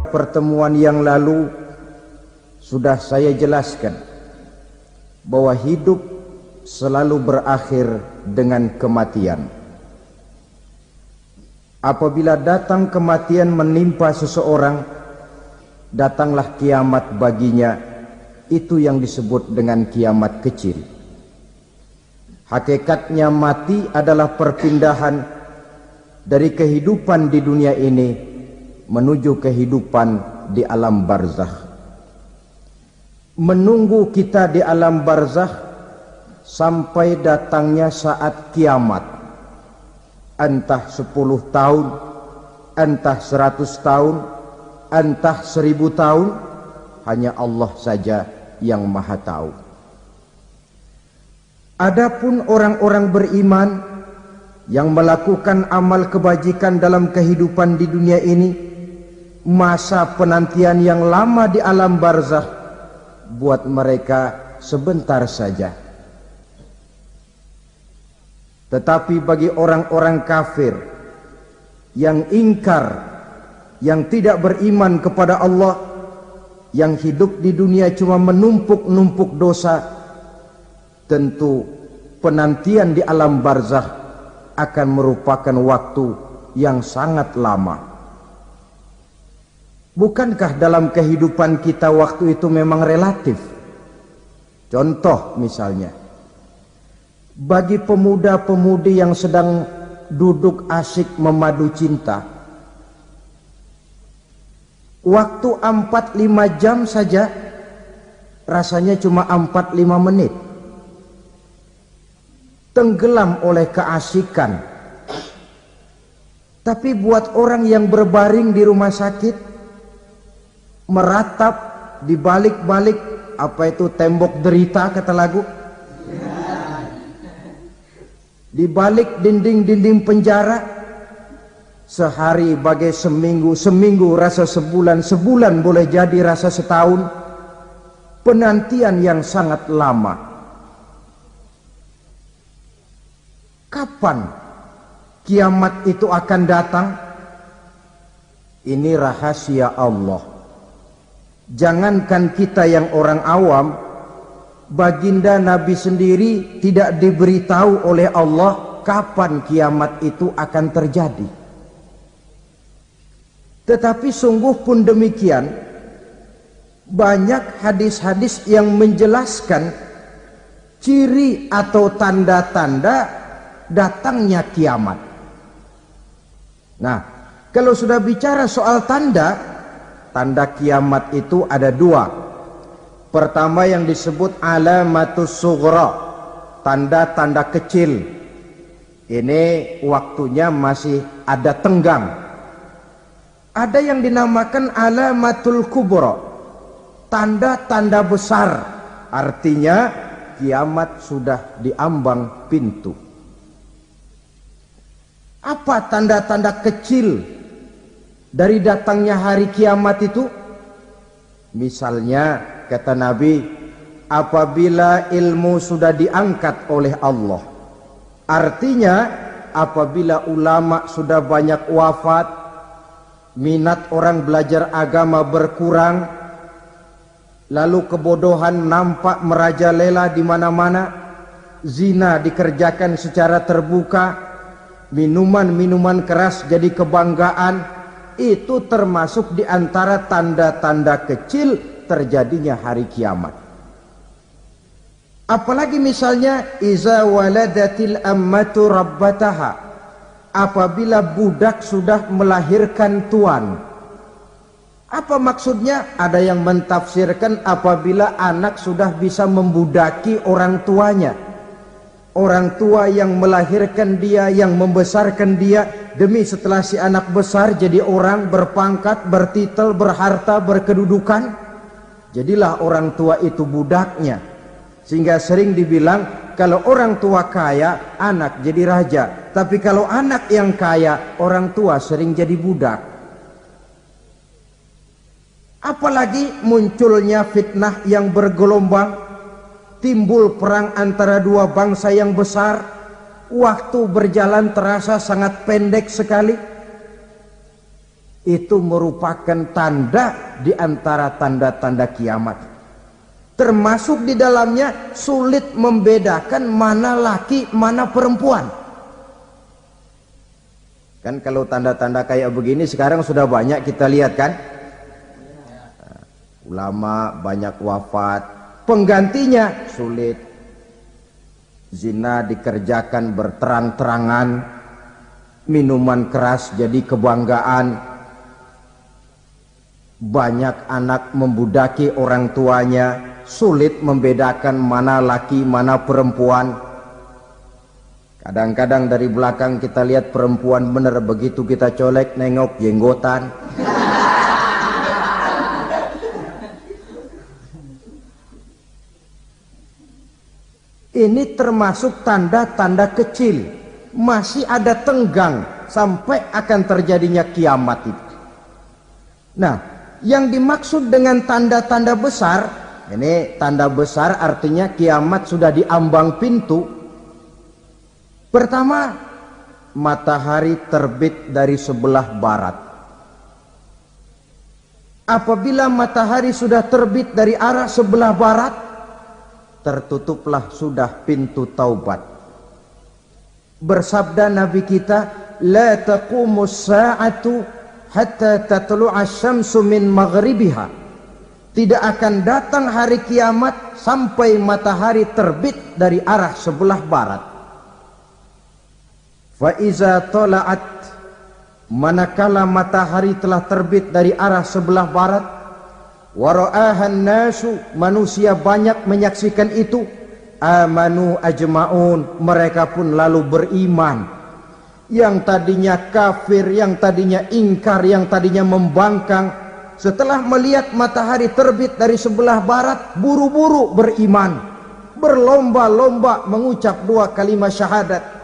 pertemuan yang lalu sudah saya jelaskan bahwa hidup selalu berakhir dengan kematian. Apabila datang kematian menimpa seseorang, datanglah kiamat baginya. Itu yang disebut dengan kiamat kecil. Hakikatnya mati adalah perpindahan dari kehidupan di dunia ini menuju kehidupan di alam barzakh. Menunggu kita di alam barzakh sampai datangnya saat kiamat, entah 10 tahun, entah 100 tahun, entah 1000 tahun, hanya Allah saja yang maha tahu. Adapun orang-orang beriman yang melakukan amal kebajikan dalam kehidupan di dunia ini, masa penantian yang lama di alam barzakh buat mereka sebentar saja. Tetapi bagi orang-orang kafir yang ingkar, yang tidak beriman kepada Allah, yang hidup di dunia cuma menumpuk-numpuk dosa, tentu penantian di alam barzakh akan merupakan waktu yang sangat lama. Bukankah dalam kehidupan kita waktu itu memang relatif? Contoh misalnya, bagi pemuda-pemudi yang sedang duduk asyik memadu cinta, waktu 4-5 jam saja rasanya cuma 4-5 menit. Tenggelam oleh keasikan. Tapi buat orang yang berbaring di rumah sakit, meratap di balik-balik apa itu tembok derita kata lagu, di balik dinding-dinding penjara, sehari bagai seminggu, seminggu rasa sebulan, sebulan boleh jadi rasa setahun. Penantian yang sangat lama. Kapan kiamat itu akan datang? Ini rahasia Allah. Jangankan kita yang orang awam, baginda Nabi sendiri tidak diberitahu oleh Allah kapan kiamat itu akan terjadi. Tetapi sungguh pun demikian, banyak hadis-hadis yang menjelaskan ciri atau tanda-tanda datangnya kiamat. Nah, kalau sudah bicara soal tanda, tanda kiamat itu ada 2. Pertama yang disebut alamatus sughra, tanda-tanda kecil. Ini waktunya masih ada tenggang. Ada yang dinamakan alamatul kubra, tanda-tanda besar, artinya kiamat sudah diambang pintu. Apa tanda-tanda kecil dari datangnya hari kiamat itu? Misalnya kata Nabi, apabila ilmu sudah diangkat oleh Allah, artinya apabila ulama sudah banyak wafat, minat orang belajar agama berkurang, lalu kebodohan nampak merajalela di mana-mana, zina dikerjakan secara terbuka, minuman-minuman keras jadi kebanggaan, itu termasuk di antara tanda-tanda kecil terjadinya hari kiamat. Apalagi misalnya iza waladatil ammatu rabbataha, apabila budak sudah melahirkan tuan. Apa maksudnya? Ada yang mentafsirkan apabila anak sudah bisa membudaki orang tuanya. Orang tua yang melahirkan dia, yang membesarkan dia, demi setelah si anak besar jadi orang berpangkat, bertitel, berharta, berkedudukan, jadilah orang tua itu budaknya. Sehingga sering dibilang kalau orang tua kaya, anak jadi raja. Tapi kalau anak yang kaya, orang tua sering jadi budak. Apalagi munculnya fitnah yang bergelombang, timbul perang antara dua bangsa yang besar, waktu berjalan terasa sangat pendek sekali. Itu merupakan tanda di antara tanda-tanda kiamat. Termasuk di dalamnya sulit membedakan mana laki, mana perempuan. Kan kalau tanda-tanda kayak begini sekarang sudah banyak kita lihat kan. Ulama banyak wafat, penggantinya sulit. Zina dikerjakan berterang-terangan, minuman keras jadi kebanggaan, banyak anak membudaki orang tuanya, sulit membedakan mana laki mana perempuan. Kadang-kadang dari belakang kita lihat perempuan bener, begitu kita colek nengok jenggotan. Ini termasuk tanda-tanda kecil, masih ada tenggang sampai akan terjadinya kiamat itu. Nah, yang dimaksud dengan tanda-tanda besar, ini tanda besar artinya kiamat sudah di ambang pintu. Pertama, matahari terbit dari sebelah barat. Apabila matahari sudah terbit dari arah sebelah barat, tertutuplah sudah pintu taubat. Bersabda Nabi kita, la taqumus sa'atu hatta tatlu'a syamsu min maghribiha. Tidak akan datang hari kiamat sampai matahari terbit dari arah sebelah barat. Fa iza tala'at, manakala matahari telah terbit dari arah sebelah barat, wara'ahan nasu, manusia banyak menyaksikan itu, amanu ajma'un, mereka pun lalu beriman. Yang tadinya kafir, yang tadinya ingkar, yang tadinya membangkang, setelah melihat matahari terbit dari sebelah barat, buru-buru beriman, berlomba-lomba mengucap dua kalimat syahadat.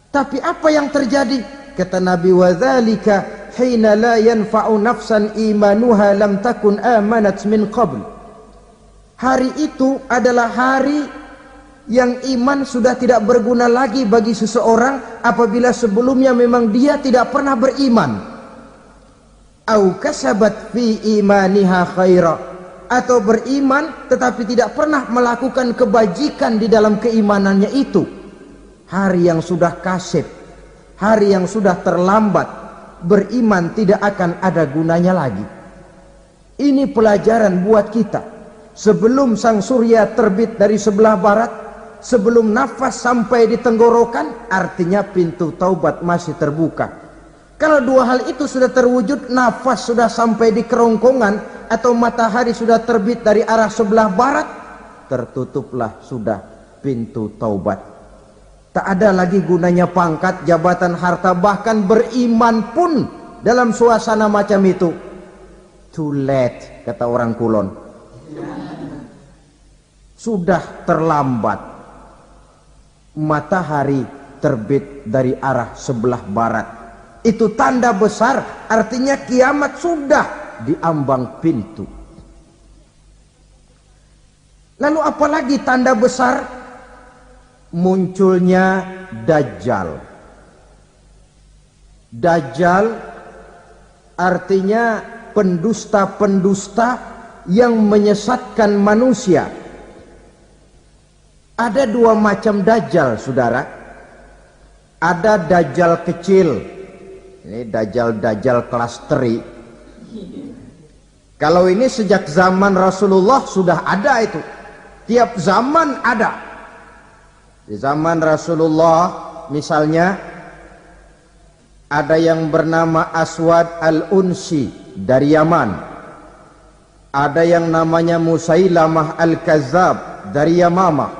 Tapi apa yang terjadi? Kata Nabi, wadzalika hina la yanfa'u nafsan imanuha lam takun amanat min qabl. Hari itu adalah hari yang iman sudah tidak berguna lagi bagi seseorang apabila sebelumnya memang dia tidak pernah beriman. Au kasabat fi imaniha khaira, atau beriman tetapi tidak pernah melakukan kebajikan di dalam keimanannya itu. Hari yang sudah kasib, hari yang sudah terlambat, beriman tidak akan ada gunanya lagi. Ini pelajaran buat kita. Sebelum sang surya terbit dari sebelah barat, sebelum nafas sampai di tenggorokan, artinya pintu taubat masih terbuka. Kalau dua hal itu sudah terwujud, nafas sudah sampai di kerongkongan atau matahari sudah terbit dari arah sebelah barat, tertutuplah sudah pintu taubat. Tak ada lagi gunanya pangkat, jabatan, harta, bahkan beriman pun dalam suasana macam itu. Too late, kata orang Kulon. Sudah terlambat. Matahari terbit dari arah sebelah barat. Itu tanda besar, artinya kiamat sudah di ambang pintu. Lalu apalagi tanda besar? Munculnya Dajjal. Dajjal artinya pendusta-pendusta yang menyesatkan manusia. Ada dua macam Dajjal, saudara. Ada Dajjal kecil, ini Dajjal kelas teri. Kalau ini sejak zaman Rasulullah sudah ada itu. Tiap zaman ada. Di zaman Rasulullah misalnya ada yang bernama Aswad al-Unsi dari Yaman. Ada yang namanya Musailamah al-Kazzab dari Yamamah.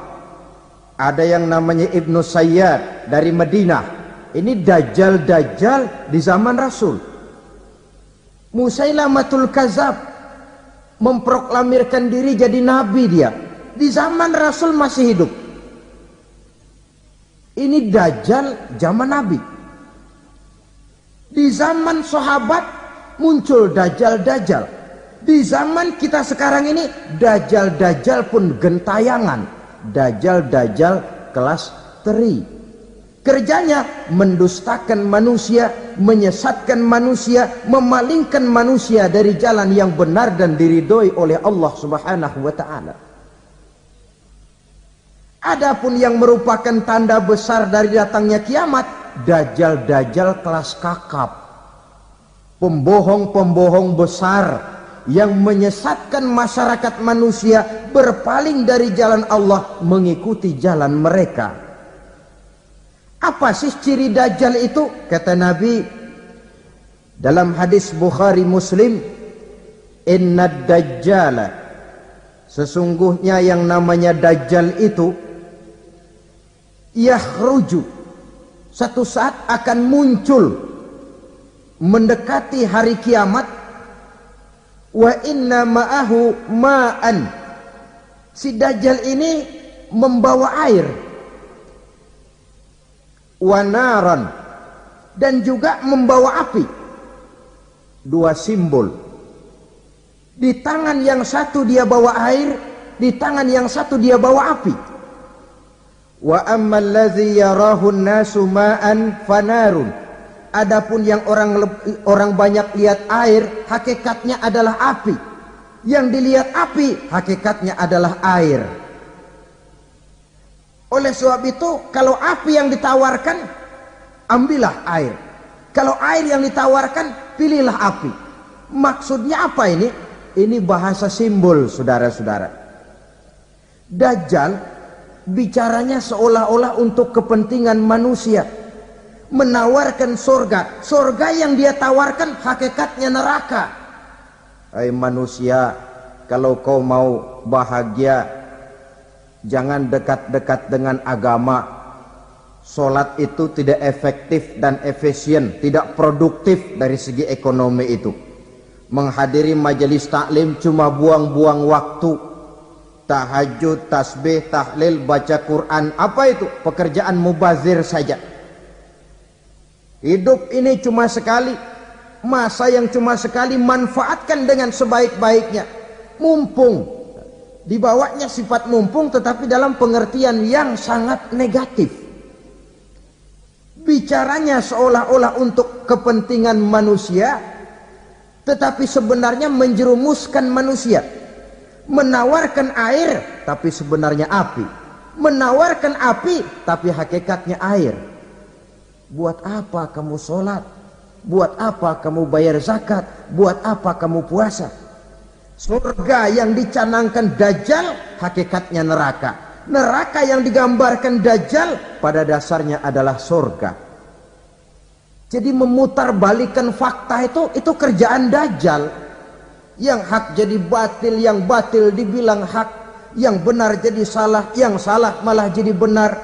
Ada yang namanya Ibnu Sayyad dari Madinah. Ini Dajjal-Dajjal di zaman Rasul. Musailamatul Kazzab memproklamirkan diri jadi nabi dia. Di zaman Rasul masih hidup. Ini Dajjal zaman Nabi. Di zaman sahabat muncul Dajjal-Dajjal. Di zaman kita sekarang ini Dajjal-Dajjal pun gentayangan. Dajjal-Dajjal kelas teri. Kerjanya mendustakan manusia, menyesatkan manusia, memalingkan manusia dari jalan yang benar dan diridhoi oleh Allah Subhanahu wa taala. Adapun yang merupakan tanda besar dari datangnya kiamat, dajjal-dajjal kelas kakap, pembohong-pembohong besar yang menyesatkan masyarakat manusia berpaling dari jalan Allah mengikuti jalan mereka. Apa sih ciri dajjal itu? Kata Nabi dalam hadis Bukhari Muslim, innad dajjala, sesungguhnya yang namanya dajjal itu yakhruju, satu saat akan muncul mendekati hari kiamat, wa inna ma'ahu ma'an, si dajjal ini membawa air, wa naran, dan juga membawa api. Dua simbol. Di tangan yang satu dia bawa air, di tangan yang satu dia bawa api. Wa ammal ladzi yarahu an-nasu ma'an fanarun, adapun yang orang banyak lihat air, hakikatnya adalah api. Yang dilihat api, hakikatnya adalah air. Oleh sebab itu, kalau api yang ditawarkan, ambillah air. Kalau air yang ditawarkan, pilihlah api. Maksudnya apa ini? Ini bahasa simbol, saudara-saudara. Dajjal bicaranya seolah-olah untuk kepentingan manusia, menawarkan surga. Surga yang dia tawarkan hakikatnya neraka. Hai manusia, kalau kau mau bahagia, jangan dekat-dekat dengan agama. Solat itu tidak efektif dan efisien, tidak produktif dari segi ekonomi itu. Menghadiri majelis taklim cuma buang-buang waktu. Tahajud, tasbih, tahlil, baca Quran, apa itu? Pekerjaan mubazir saja. Hidup ini cuma sekali, masa yang cuma sekali, manfaatkan dengan sebaik-baiknya. Mumpung. Dibawanya sifat mumpung, tetapi dalam pengertian yang sangat negatif. Bicaranya seolah-olah untuk kepentingan manusia, tetapi sebenarnya menjerumuskan manusia. Menawarkan air, tapi sebenarnya api. Menawarkan api, tapi hakikatnya air. Buat apa kamu sholat? Buat apa kamu bayar zakat? Buat apa kamu puasa? Surga yang dicanangkan dajjal hakikatnya neraka. Neraka yang digambarkan dajjal pada dasarnya adalah surga. Jadi memutarbalikkan fakta itu kerjaan dajjal. Yang hak jadi batil, yang batil dibilang hak, yang benar jadi salah, yang salah malah jadi benar.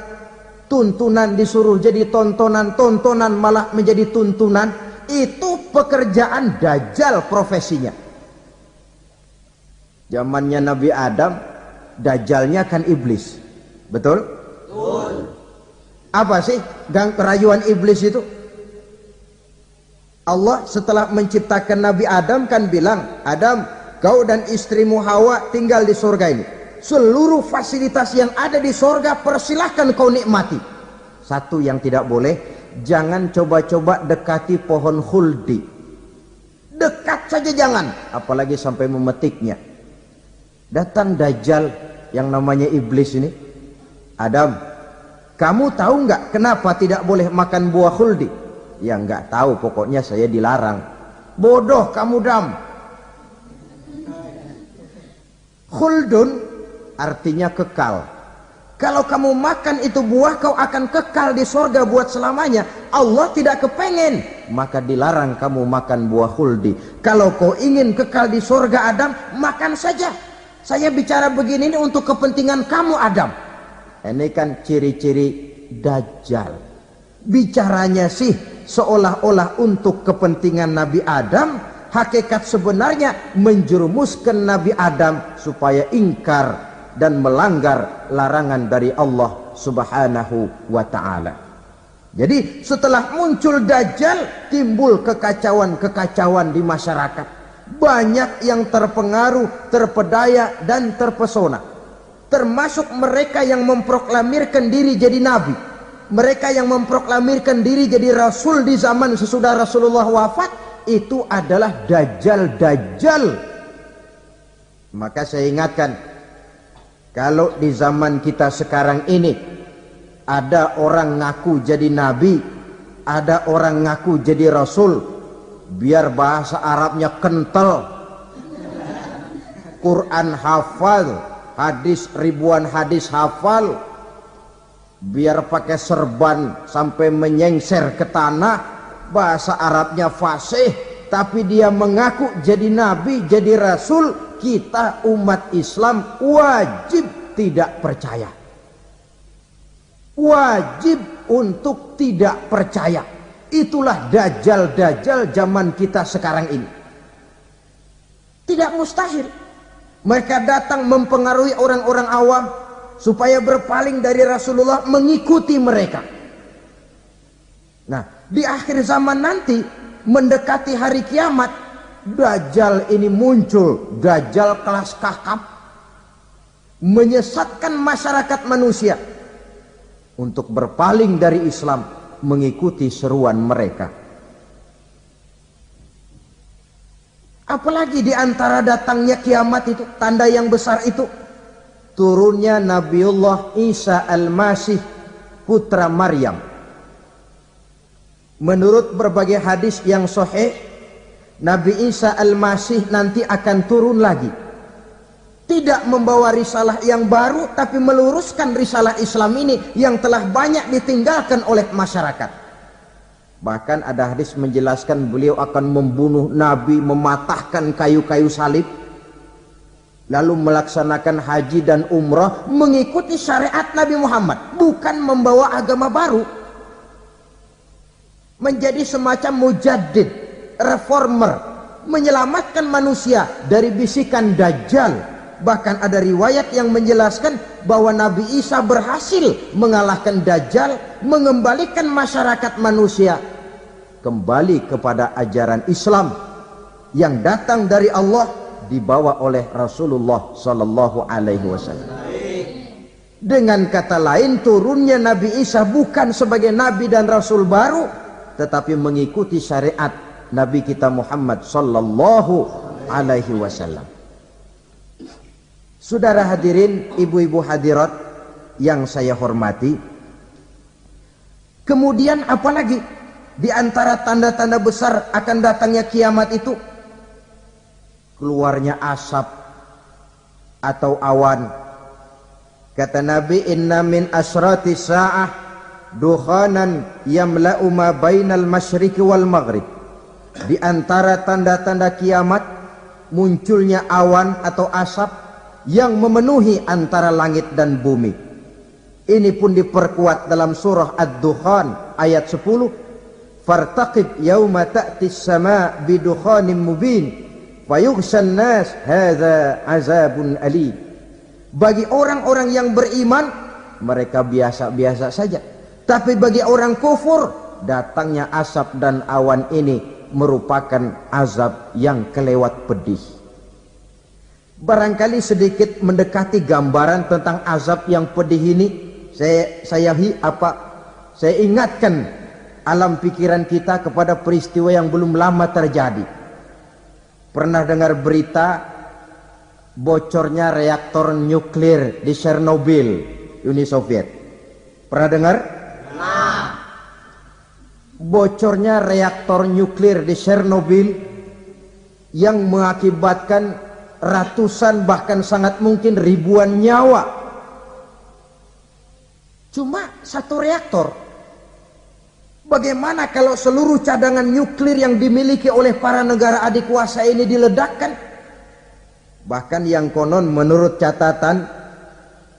Tuntunan disuruh jadi tontonan, tontonan malah menjadi tuntunan. Itu pekerjaan dajjal profesinya. Zamannya Nabi Adam, dajjalnya kan iblis. Betul? Betul. Apa sih rayuan iblis itu? Allah setelah menciptakan Nabi Adam kan bilang, Adam, kau dan istrimu Hawa tinggal di surga ini. Seluruh fasilitas yang ada di surga persilahkan kau nikmati. Satu yang tidak boleh, jangan coba-coba dekati pohon khuldi. Dekat saja jangan, apalagi sampai memetiknya. Datang dajjal yang namanya iblis ini. Adam, kamu tahu nggak kenapa tidak boleh makan buah khuldi? Ya nggak tahu, pokoknya saya dilarang. Bodoh kamu Dam. Khuldun artinya kekal. Kalau kamu makan itu buah, kau akan kekal di surga buat selamanya. Allah tidak kepengen, maka dilarang kamu makan buah khuldi. Kalau kau ingin kekal di surga Adam, makan saja. Saya bicara begini ini untuk kepentingan kamu Adam. Ini kan ciri-ciri dajjal. Bicaranya sih seolah-olah untuk kepentingan Nabi Adam, hakikat sebenarnya menjerumuskan Nabi Adam supaya ingkar dan melanggar larangan dari Allah Subhanahu wa ta'ala. Jadi setelah muncul dajjal, timbul kekacauan-kekacauan di masyarakat. Banyak yang terpengaruh, terpedaya dan terpesona. Termasuk mereka yang memproklamirkan diri jadi nabi. mereka yang memproklamirkan diri jadi rasul di zaman sesudah Rasulullah wafat, itu adalah dajjal-dajjal. Maka saya ingatkan, kalau di zaman kita sekarang ini ada orang ngaku jadi nabi, ada orang ngaku jadi rasul, biar bahasa Arabnya kental, Quran hafal, hadis ribuan hadis hafal, biar pakai serban sampai menyengser ke tanah, bahasa Arabnya fasih, tapi dia mengaku jadi nabi, jadi rasul, kita umat Islam wajib tidak percaya, wajib untuk tidak percaya. Itulah dajjal-dajjal zaman kita sekarang ini. Tidak mustahil mereka datang mempengaruhi orang-orang awam supaya berpaling dari Rasulullah, mengikuti mereka. Nah, di akhir zaman nanti, mendekati hari kiamat, dajjal ini muncul, dajjal kelas kakap, menyesatkan masyarakat manusia untuk berpaling dari Islam, mengikuti seruan mereka. Apalagi di antara datangnya kiamat itu, tanda yang besar itu, turunnya Nabiullah Isa Al-Masih, putra Maryam. Menurut berbagai hadis yang sahih, Nabi Isa Al-Masih nanti akan turun lagi, tidak membawa risalah yang baru, tapi meluruskan risalah Islam ini yang telah banyak ditinggalkan oleh masyarakat. Bahkan ada hadis menjelaskan beliau akan membunuh Nabi, mematahkan kayu-kayu salib, lalu melaksanakan haji dan umrah mengikuti syariat Nabi Muhammad, bukan membawa agama baru. Menjadi semacam mujaddid, reformer, menyelamatkan manusia dari bisikan dajjal. Bahkan ada riwayat yang menjelaskan bahwa Nabi Isa berhasil mengalahkan dajjal, mengembalikan masyarakat manusia kembali kepada ajaran Islam yang datang dari Allah, dibawa oleh Rasulullah sallallahu alaihi wasallam. Dengan kata lain, turunnya Nabi Isa bukan sebagai nabi dan rasul baru, tetapi mengikuti syariat Nabi kita Muhammad sallallahu alaihi wasallam. Saudara hadirin, ibu-ibu hadirat yang saya hormati, kemudian apalagi di antara tanda-tanda besar akan datangnya kiamat itu? Keluarnya asap atau awan. Kata Nabi, inna min asrati sa'ah dukhanan yamla'u ma bainal masyriqi wal maghrib. Di antara tanda-tanda kiamat, munculnya awan atau asap yang memenuhi antara langit dan bumi. Ini pun diperkuat dalam surah Ad-Dukhan ayat 10. Fartaqib yauma ta'tis sama bidukhanim mubin fayughshan nas hadza azabun alim. Bagi orang-orang yang beriman, mereka biasa-biasa saja. Tapi bagi orang kufur, datangnya asap dan awan ini merupakan azab yang kelewat pedih. Barangkali sedikit mendekati gambaran tentang azab yang pedih ini, saya ingatkan alam pikiran kita kepada peristiwa yang belum lama terjadi. Pernah dengar berita bocornya reaktor nuklir di Chernobyl, Uni Soviet? Pernah dengar? Nah. Bocornya reaktor nuklir di Chernobyl yang mengakibatkan ratusan, bahkan sangat mungkin ribuan nyawa. Cuma satu reaktor. Bagaimana kalau seluruh cadangan nuklir yang dimiliki oleh para negara adik kuasa ini diledakkan? Bahkan yang konon menurut catatan,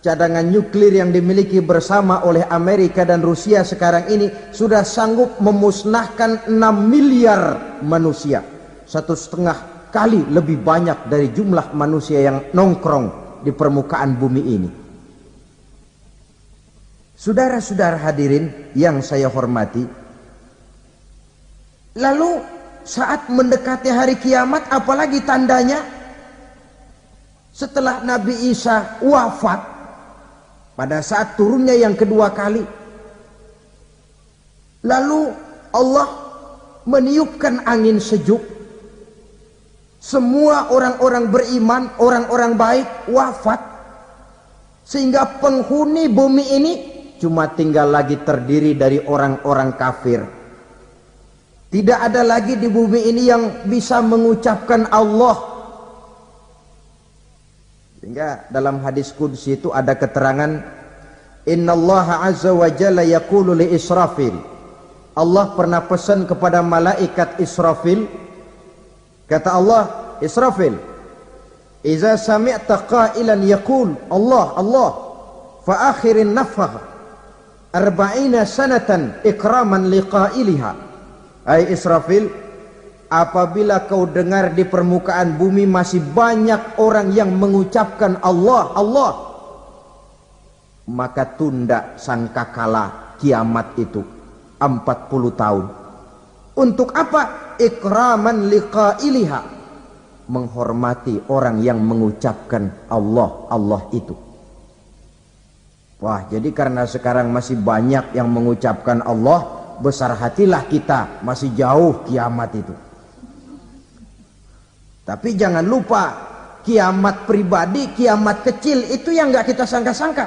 cadangan nuklir yang dimiliki bersama oleh Amerika dan Rusia sekarang ini sudah sanggup memusnahkan 6 miliar manusia. 1,5 kali lebih banyak dari jumlah manusia yang nongkrong di permukaan bumi ini. Saudara-saudara hadirin yang saya hormati, lalu saat mendekati hari kiamat, apalagi tandanya? Setelah Nabi Isa wafat, pada saat turunnya yang kedua kali, Lalu Allah meniupkan angin sejuk. Semua orang-orang beriman, orang-orang baik wafat. Sehingga penghuni bumi ini cuma tinggal lagi terdiri dari orang-orang kafir. Tidak ada lagi di bumi ini yang bisa mengucapkan Allah. Sehingga dalam hadis qudsi itu ada keterangan, Innallaha azza wa jalla yaqulu li Israfil. Allah pernah pesan kepada malaikat Israfil. Kata Allah, Israfil, Iza sami'ta qailan yaqul Allah Allah fa akhirin nafakh 40 sanatan ikraman liqailiha. Hai Israfil, apabila kau dengar di permukaan bumi masih banyak orang yang mengucapkan Allah Allah, maka tunda sangkakala kiamat itu 40 tahun. Untuk apa? Ikraman liqailiha, menghormati orang yang mengucapkan Allah Allah itu. Wah, jadi karena sekarang masih banyak yang mengucapkan Allah, besar hatilah kita, masih jauh kiamat itu. Tapi jangan lupa, kiamat pribadi, kiamat kecil itu yang nggak kita sangka-sangka.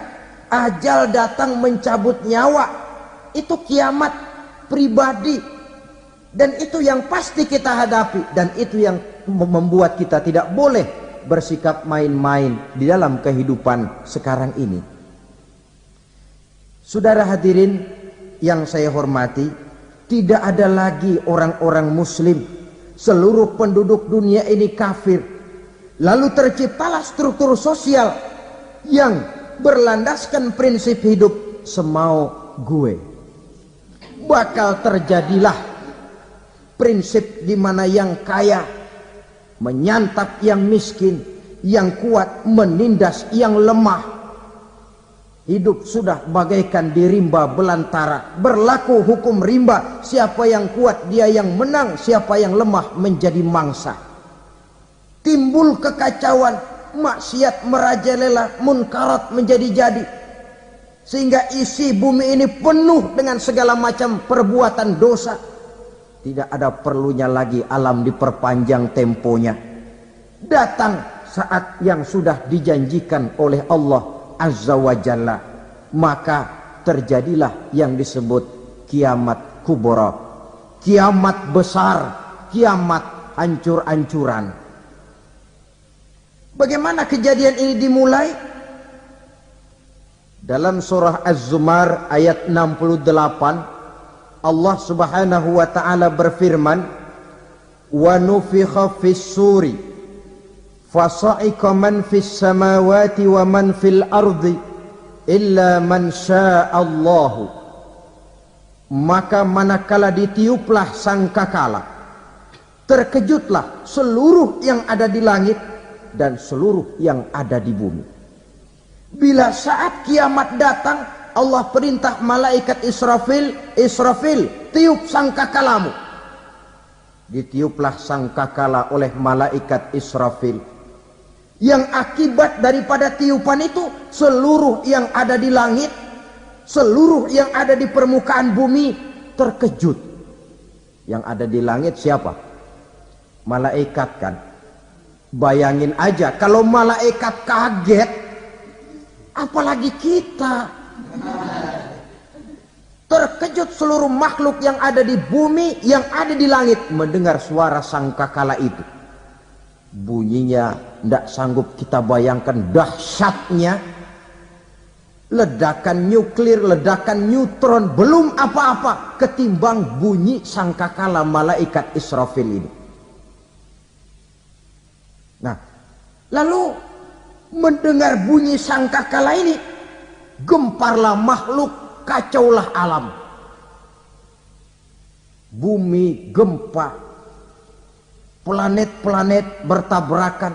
Ajal datang mencabut nyawa, itu kiamat pribadi, dan itu yang pasti kita hadapi, dan itu yang membuat kita tidak boleh bersikap main-main di dalam kehidupan sekarang ini. Saudara hadirin yang saya hormati, tidak ada lagi orang-orang muslim. Seluruh penduduk dunia ini kafir. Lalu terciptalah struktur sosial yang berlandaskan prinsip hidup semau gue. Bakal terjadilah prinsip di mana yang kaya menyantap yang miskin, yang kuat menindas yang lemah. Hidup sudah bagaikan di rimba belantara, berlaku hukum rimba. Siapa yang kuat dia yang menang, siapa yang lemah menjadi mangsa. Timbul kekacauan, maksiat merajalela, munkarat menjadi-jadi, sehingga isi bumi ini penuh dengan segala macam perbuatan dosa. Tidak ada perlunya lagi alam diperpanjang temponya. Datang saat yang sudah dijanjikan oleh Allah Azza wa Jalla, maka terjadilah yang disebut kiamat kubra, kiamat besar, kiamat hancur-hancuran. Bagaimana kejadian ini dimulai? Dalam surah Az-Zumar ayat 68, Allah subhanahu wa ta'ala berfirman, wa nufikha fis suri fasa'iqa man fis samawati wa man fil ardi illa man sya'allahu. Maka manakala ditiuplah sangkakala, terkejutlah seluruh yang ada di langit dan seluruh yang ada di bumi. Bila saat kiamat datang, Allah perintah malaikat Israfil, Israfil, tiup sangkakalamu. Ditiuplah sangkakala oleh malaikat Israfil. Yang akibat daripada tiupan itu, seluruh yang ada di langit, seluruh yang ada di permukaan bumi terkejut. Yang ada di langit siapa? Malaikat kan. Bayangin aja kalau malaikat kaget, apalagi kita. Terkejut seluruh makhluk yang ada di bumi, yang ada di langit mendengar suara sangkakala itu. Bunyinya tidak sanggup kita bayangkan dahsyatnya. Ledakan nuklir, ledakan neutron, belum apa-apa ketimbang bunyi sangkakala malaikat Israfil ini. Nah, lalu mendengar bunyi sangkakala ini, gemparlah makhluk, kacaulah alam. Bumi gempa, planet-planet bertabrakan,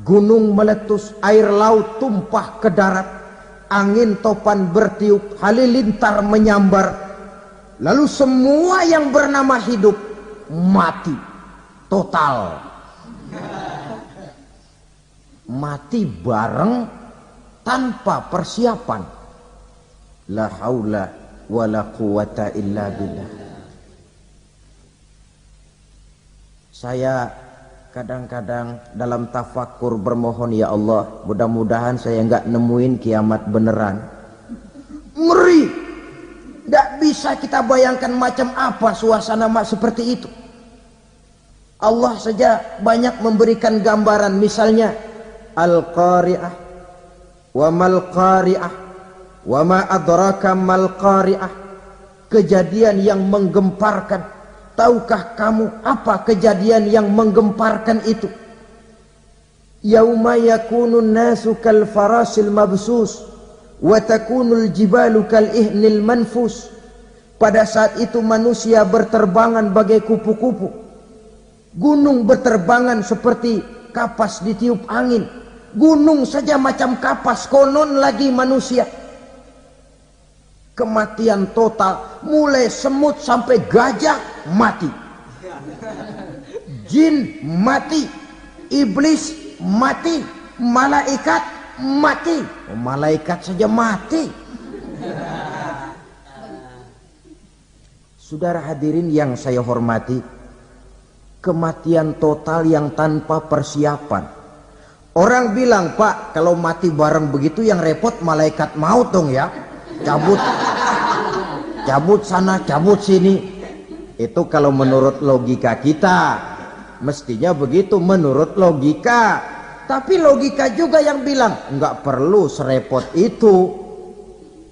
gunung meletus, air laut tumpah ke darat, angin topan bertiup, halilintar menyambar. Lalu semua yang bernama hidup mati total. Mati bareng tanpa persiapan. La haula wala quwata illa billah. Saya kadang-kadang dalam tafakur bermohon, ya Allah, mudah-mudahan saya enggak nemuin kiamat beneran. Ngeri. Tidak bisa kita bayangkan macam apa suasana seperti itu. Allah saja banyak memberikan gambaran, misalnya Al-Qari'ah, wa mal qari'ah, wa ma adraka mal qari'ah. Kejadian yang menggemparkan. Tahukah kamu apa kejadian yang menggemparkan itu? Yauma yakunun nasu kal farasil mabsus wa takunul jibalu kal ihnil manfus. Pada saat itu manusia berterbangan bagai kupu-kupu. Gunung berterbangan seperti kapas ditiup angin. Gunung saja macam kapas, konon lagi manusia. Kematian total, mulai semut sampai gajah mati. Jin mati, iblis mati, malaikat mati. Malaikat saja mati. Saudara hadirin yang saya hormati, kematian total yang tanpa persiapan. Orang bilang, Pak, kalau mati bareng begitu yang repot malaikat maut dong ya. Cabut sana, cabut sini. Itu kalau menurut logika kita. Mestinya begitu menurut logika. Tapi logika juga yang bilang, enggak perlu serepot itu.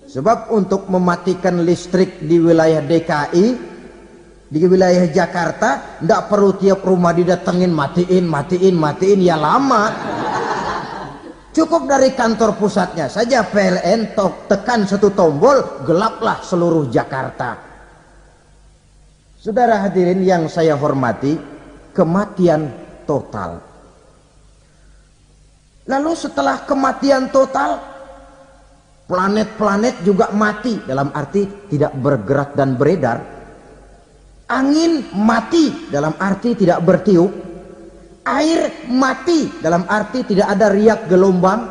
Sebab untuk mematikan listrik di wilayah DKI, di wilayah Jakarta, tidak perlu tiap rumah didatengin matiin, ya lama. Cukup dari kantor pusatnya saja PLN tekan satu tombol, gelaplah seluruh Jakarta. Saudara hadirin yang saya hormati, kematian total. Lalu setelah kematian total, planet-planet juga mati, dalam arti tidak bergerak dan beredar. Angin mati, dalam arti tidak bertiup. Air mati, dalam arti tidak ada riak gelombang.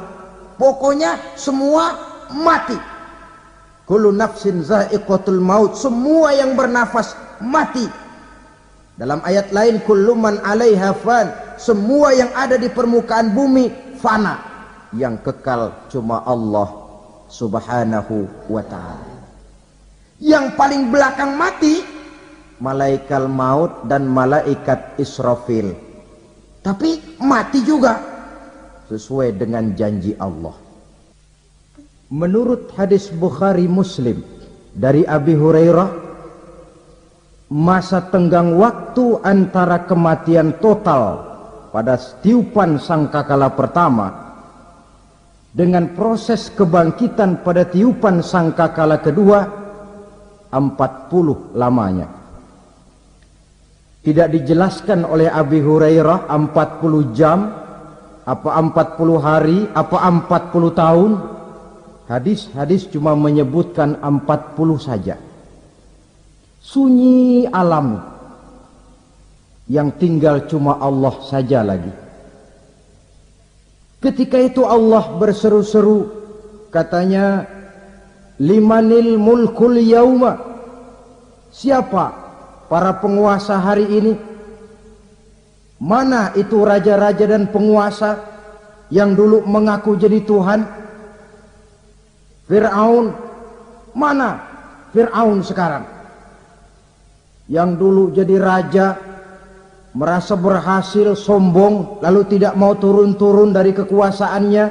Pokoknya semua mati. Kullu nafsin za'iqatul maut. Semua yang bernafas mati. Dalam ayat lain, kullu man 'alaiha fan. Semua yang ada di permukaan bumi fana. Yang kekal cuma Allah subhanahu wa ta'ala. Yang paling belakang mati, malaikat maut dan malaikat Israfil. Tapi mati juga sesuai dengan janji Allah. Menurut hadis Bukhari Muslim dari Abi Hurairah, masa tenggang waktu antara kematian total pada tiupan sangkakala pertama dengan proses kebangkitan pada tiupan sangkakala kedua 40 lamanya. Tidak dijelaskan oleh Abi Hurairah 40 jam, apa 40 hari, apa 40 tahun. Hadis-hadis cuma menyebutkan 40 saja. Sunyi alam, yang tinggal cuma Allah saja lagi. Ketika itu Allah berseru-seru, katanya, limanil mulkul yauma. Siapa para penguasa hari ini? Mana itu raja-raja dan penguasa yang dulu mengaku jadi Tuhan? Fir'aun. Mana Fir'aun sekarang? Yang dulu jadi raja, merasa berhasil, sombong, lalu tidak mau turun-turun dari kekuasaannya,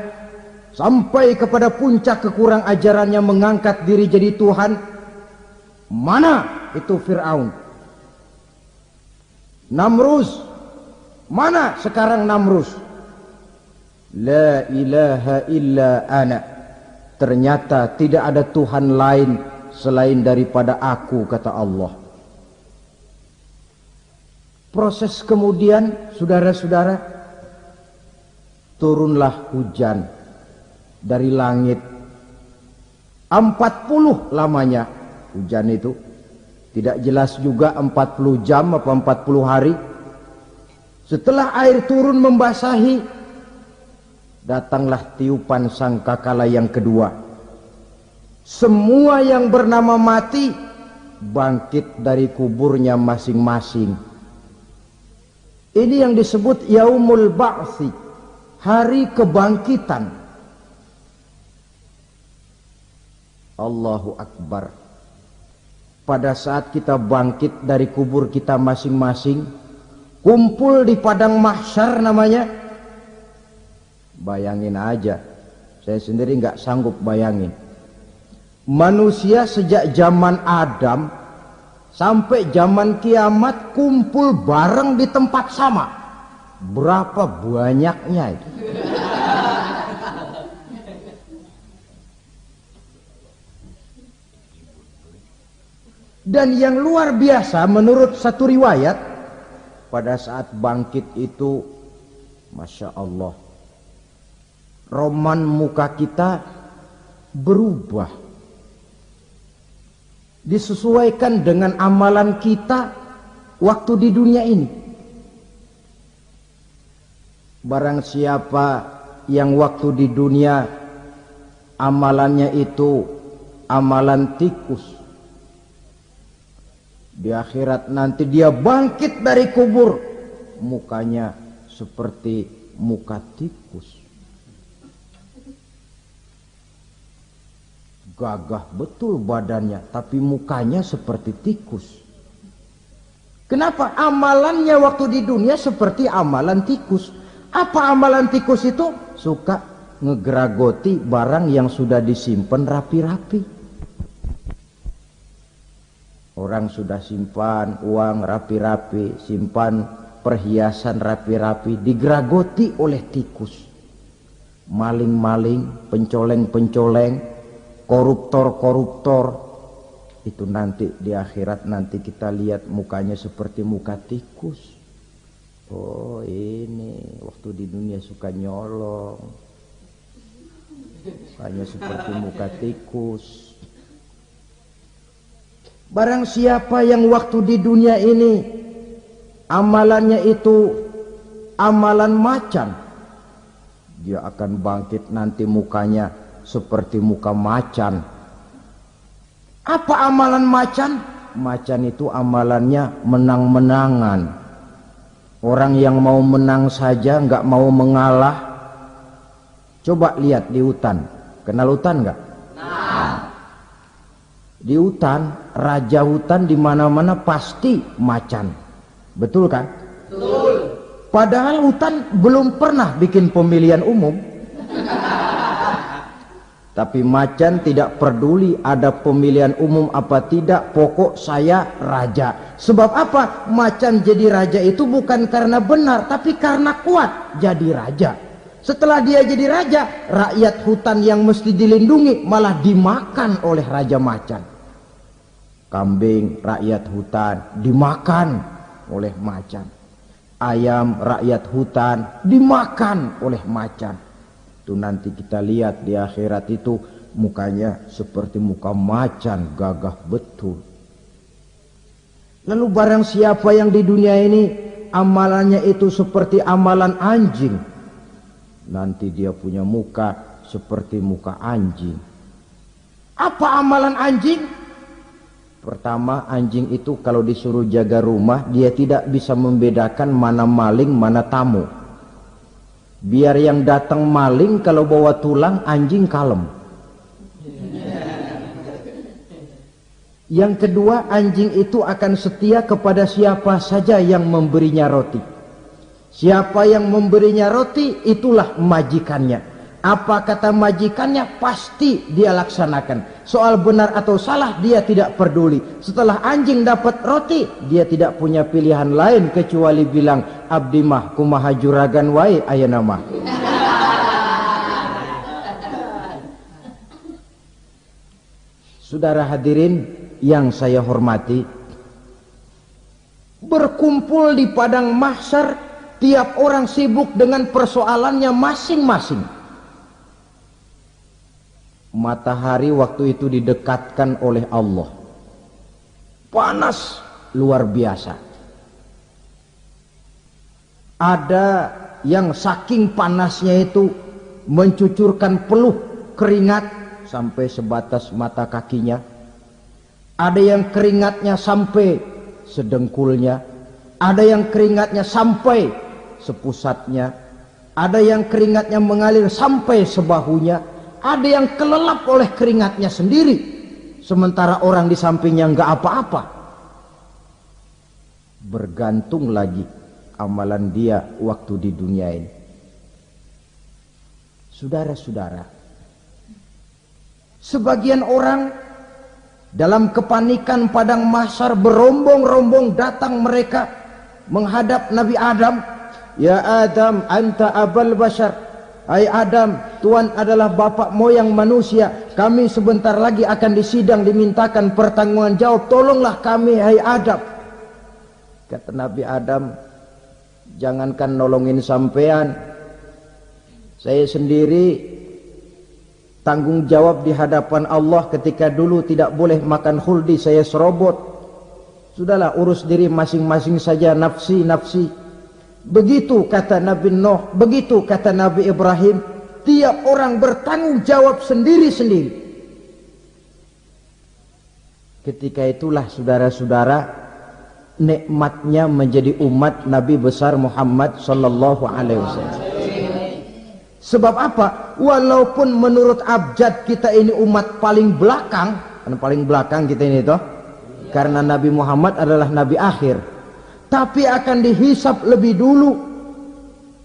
sampai kepada puncak kekurang ajarannya mengangkat diri jadi Tuhan. Mana itu Fir'aun? Namrus. Mana sekarang Namrus? La ilaha illa ana. Ternyata tidak ada Tuhan lain selain daripada aku, kata Allah. Proses kemudian, saudara-saudara, turunlah hujan dari langit. 40 lamanya hujan itu. Tidak jelas juga 40 jam apa 40 hari. Setelah air turun membasahi, datanglah tiupan sangkakala yang kedua. Semua yang bernama mati bangkit dari kuburnya masing-masing. Ini yang disebut yaumul ba'tsi, hari kebangkitan. Allahu Akbar. Pada saat kita bangkit dari kubur kita masing-masing, kumpul di padang mahsyar namanya. Bayangin aja, saya sendiri nggak sanggup bayangin. Manusia sejak zaman Adam sampai zaman kiamat kumpul bareng di tempat sama. Berapa banyaknya itu? Dan yang luar biasa menurut satu riwayat, pada saat bangkit itu, Masya Allah, roman muka kita berubah, disesuaikan dengan amalan kita waktu di dunia ini. Barang siapa yang waktu di dunia amalannya itu amalan tikus, di akhirat nanti dia bangkit dari kubur, mukanya seperti muka tikus. Gagah betul badannya, tapi mukanya seperti tikus. Kenapa? Amalannya waktu di dunia seperti amalan tikus. Apa amalan tikus itu? Suka ngegeragoti barang yang sudah disimpan rapi-rapi. Orang sudah simpan uang rapi-rapi, simpan perhiasan rapi-rapi, digeragoti oleh tikus. Maling-maling, pencoleng-pencoleng, koruptor-koruptor, itu nanti di akhirat nanti kita lihat mukanya seperti muka tikus. Oh, ini waktu di dunia suka nyolong, mukanya seperti muka tikus. Barang siapa yang waktu di dunia ini amalannya itu amalan macan, dia akan bangkit nanti mukanya seperti muka macan. Apa amalan macan? Macan itu amalannya menang-menangan. Orang yang mau menang saja nggak mau mengalah. Coba lihat di hutan, kenal hutan nggak? Di hutan, raja hutan di mana-mana pasti macan, betul kan? Betul. Padahal hutan belum pernah bikin pemilihan umum. Tapi macan tidak peduli ada pemilihan umum apa tidak, pokok saya raja. Sebab apa? Macan jadi raja itu bukan karena benar, tapi karena kuat jadi raja. Setelah dia jadi raja, rakyat hutan yang mesti dilindungi malah dimakan oleh raja macan. Kambing rakyat hutan dimakan oleh macan. Ayam rakyat hutan dimakan oleh macan. Itu nanti kita lihat di akhirat itu mukanya seperti muka macan, gagah betul. Lalu barang siapa yang di dunia ini amalannya itu seperti amalan anjing, nanti dia punya muka seperti muka anjing. Apa amalan anjing? Pertama, anjing itu kalau disuruh jaga rumah, dia tidak bisa membedakan mana maling, mana tamu. Biar yang datang maling, kalau bawa tulang, anjing kalem. Yang kedua, anjing itu akan setia kepada siapa saja yang memberinya roti. Siapa yang memberinya roti, itulah majikannya. Apa kata majikannya, pasti dia laksanakan. Soal benar atau salah, dia tidak peduli. Setelah anjing dapat roti, dia tidak punya pilihan lain kecuali bilang, abdi mah kumaha juragan wae ayeuna mah. Saudara hadirin yang saya hormati, berkumpul di padang mahsyar, tiap orang sibuk dengan persoalannya masing-masing. Matahari waktu itu didekatkan oleh Allah, panas luar biasa. Ada yang saking panasnya itu mencucurkan peluh keringat sampai sebatas mata kakinya, ada yang keringatnya sampai sedengkulnya, ada yang keringatnya sampai sepusatnya, ada yang keringatnya mengalir sampai sebahunya, ada yang kelelap oleh keringatnya sendiri, sementara orang di sampingnya nggak apa-apa. Bergantung lagi amalan dia waktu di dunia ini. Saudara-saudara, sebagian orang dalam kepanikan padang mahsyar berombong-rombong datang mereka menghadap Nabi Adam. Ya Adam, anta abal bashar. Hai Adam, Tuhan adalah bapak moyang manusia. Kami sebentar lagi akan disidang, dimintakan pertanggungan jawab. Tolonglah kami, hai Adam. Kata Nabi Adam, jangankan nolongin sampean, saya sendiri tanggung jawab di hadapan Allah ketika dulu tidak boleh makan khuldi, saya serobot. Sudahlah, urus diri masing-masing saja, nafsi. Begitu kata Nabi Nuh, begitu kata Nabi Ibrahim. Tiap orang bertanggung jawab sendiri-sendiri. Ketika itulah saudara-saudara, nikmatnya menjadi umat Nabi besar Muhammad sallallahu alaihi wasallam. Sebab apa? Walaupun menurut abjad kita ini umat paling belakang, karena paling belakang kita ini toh, karena Nabi Muhammad adalah Nabi akhir, tapi akan dihisap lebih dulu,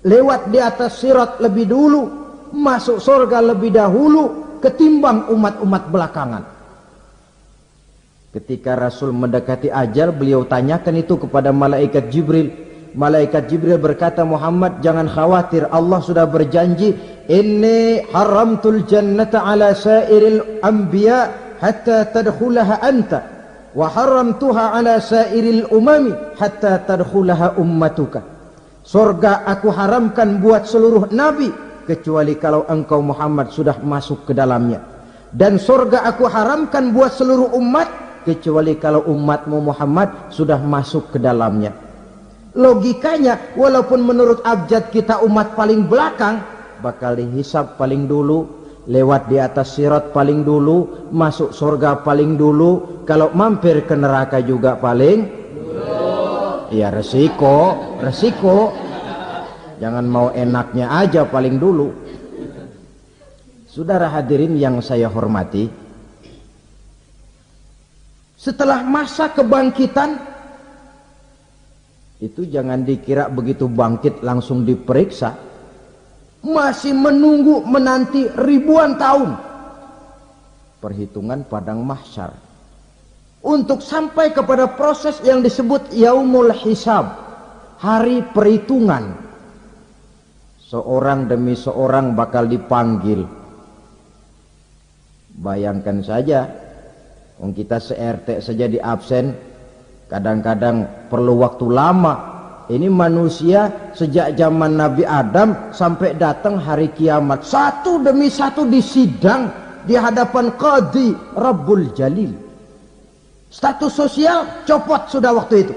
lewat di atas sirat lebih dulu, masuk surga lebih dahulu ketimbang umat-umat belakangan. Ketika Rasul mendekati ajal, beliau tanyakan itu kepada malaikat Jibril. Malaikat Jibril berkata, Muhammad jangan khawatir, Allah sudah berjanji, inni haramtul jannata ala sairil anbiya hatta tadkhulaha anta wa haramtuha ala sairil umami hatta tadkhulaha ummatuka. Surga aku haramkan buat seluruh nabi kecuali kalau engkau Muhammad sudah masuk ke dalamnya, dan surga aku haramkan buat seluruh umat kecuali kalau umatmu Muhammad sudah masuk ke dalamnya. Logikanya, walaupun menurut abjad kita umat paling belakang, bakal dihisap paling dulu, lewat di atas sirat paling dulu, masuk surga paling dulu, kalau mampir ke neraka juga paling dulu. Ya resiko. Jangan mau enaknya aja paling dulu. Saudara hadirin yang saya hormati, setelah masa kebangkitan itu jangan dikira begitu bangkit langsung diperiksa, masih menunggu menanti ribuan tahun perhitungan padang mahsyar untuk sampai kepada proses yang disebut yaumul hisab, hari perhitungan. Seorang demi seorang bakal dipanggil. Bayangkan saja, kita se-RT saja di absen, kadang-kadang perlu waktu lama. Ini manusia sejak zaman Nabi Adam sampai datang hari kiamat, satu demi satu disidang di hadapan Qadhi Rabbul Jalil. Status sosial copot sudah waktu itu.